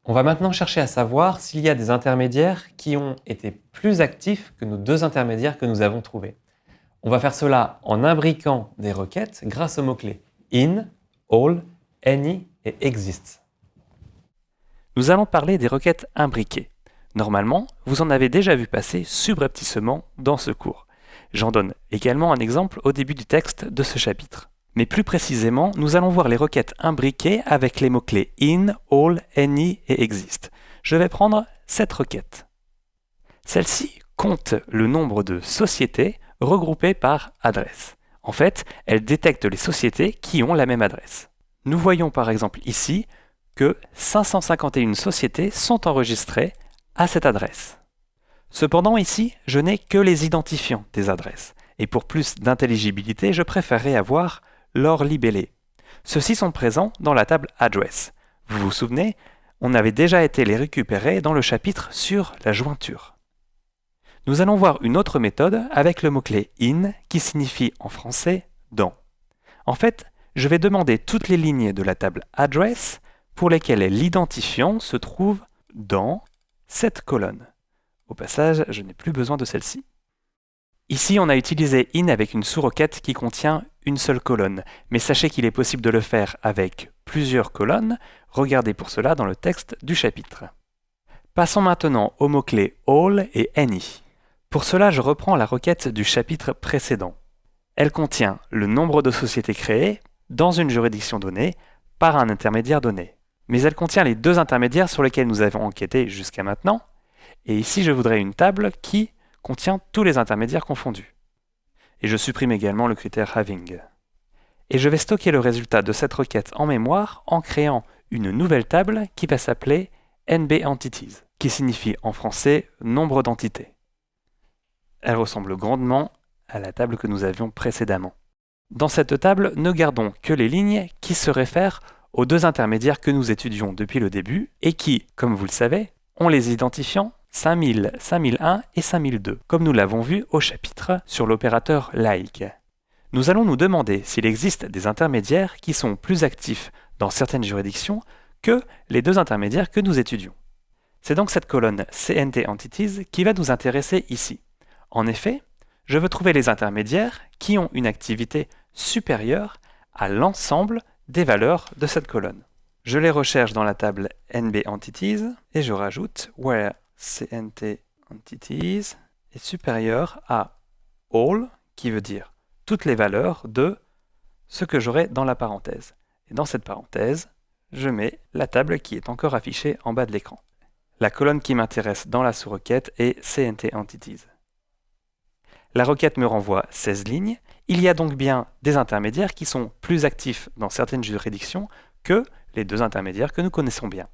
On va maintenant chercher à savoir s'il y a des intermédiaires qui ont été plus actifs que nos deux intermédiaires que nous avons trouvés. On va faire cela en imbriquant des requêtes grâce aux mots-clés in, all, any et exist. Nous allons parler des requêtes imbriquées. Normalement, vous en avez déjà vu passer subrepticement dans ce cours. J'en donne également un exemple au début du texte de ce chapitre. Mais plus précisément, nous allons voir les requêtes imbriquées avec les mots-clés in, all, any et exist. Je vais prendre cette requête. Celle-ci compte le nombre de sociétés regroupées par adresse. En fait, elle détecte les sociétés qui ont la même adresse. Nous voyons par exemple ici que 551 sociétés sont enregistrées à cette adresse. Cependant ici, je n'ai que les identifiants des adresses. Et pour plus d'intelligibilité, je préférerais avoir leur libellé. Ceux-ci sont présents dans la table Address. Vous vous souvenez, on avait déjà été les récupérer dans le chapitre sur la jointure. Nous allons voir une autre méthode avec le mot-clé in qui signifie en français dans. En fait, je vais demander toutes les lignes de la table Address pour lesquelles l'identifiant se trouve dans cette colonne. Au passage, je n'ai plus besoin de celle-ci. Ici, on a utilisé in avec une sous-requête qui contient une seule colonne, mais sachez qu'il est possible de le faire avec plusieurs colonnes. Regardez pour cela dans le texte du chapitre. Passons maintenant aux mots-clés all et any. Pour cela, je reprends la requête du chapitre précédent. Elle contient le nombre de sociétés créées dans une juridiction donnée par un intermédiaire donné. Mais elle contient les deux intermédiaires sur lesquels nous avons enquêté jusqu'à maintenant. Et ici, je voudrais une table qui contient tous les intermédiaires confondus. Et je supprime également le critère having. Et je vais stocker le résultat de cette requête en mémoire en créant une nouvelle table qui va s'appeler nbEntities, qui signifie en français nombre d'entités. Elle ressemble grandement à la table que nous avions précédemment. Dans cette table, ne gardons que les lignes qui se réfèrent aux deux intermédiaires que nous étudions depuis le début et qui, comme vous le savez, ont les identifiants 5000, 5001 et 5002, comme nous l'avons vu au chapitre sur l'opérateur like. Nous allons nous demander s'il existe des intermédiaires qui sont plus actifs dans certaines juridictions que les deux intermédiaires que nous étudions. C'est donc cette colonne CNT-Entities qui va nous intéresser ici. En effet, je veux trouver les intermédiaires qui ont une activité supérieure à l'ensemble des valeurs de cette colonne. Je les recherche dans la table nbEntities et je rajoute where CNT-Entities est supérieur à all, qui veut dire toutes les valeurs de ce que j'aurai dans la parenthèse. Et dans cette parenthèse, je mets la table qui est encore affichée en bas de l'écran. La colonne qui m'intéresse dans la sous-requête est CNT-Entities. La requête me renvoie 16 lignes. Il y a donc bien des intermédiaires qui sont plus actifs dans certaines juridictions que les deux intermédiaires que nous connaissons bien.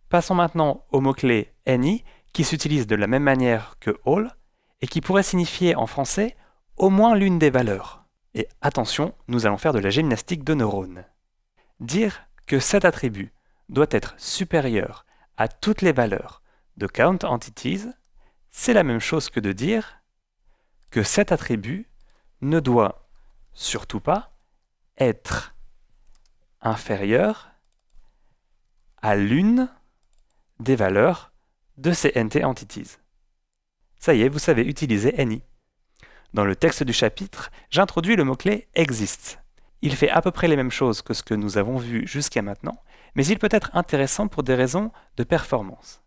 Passons maintenant au mot-clé any qui s'utilise de la même manière que all et qui pourrait signifier en français au moins l'une des valeurs. Et attention, nous allons faire de la gymnastique de neurones. Dire que cet attribut doit être supérieur à toutes les valeurs de count_entities, c'est la même chose que de dire que cet attribut ne doit surtout pas être inférieur à l'une des valeurs de ces NT-Entities. Ça y est, vous savez utiliser any. Dans le texte du chapitre, j'introduis le mot-clé exist. Il fait à peu près les mêmes choses que ce que nous avons vu jusqu'à maintenant, mais il peut être intéressant pour des raisons de performance.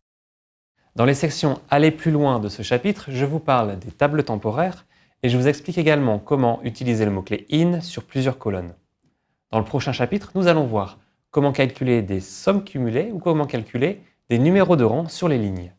Dans les sections Aller plus loin de ce chapitre, je vous parle des tables temporaires et je vous explique également comment utiliser le mot-clé in sur plusieurs colonnes. Dans le prochain chapitre, nous allons voir comment calculer des sommes cumulées ou comment calculer des numéros de rang sur les lignes.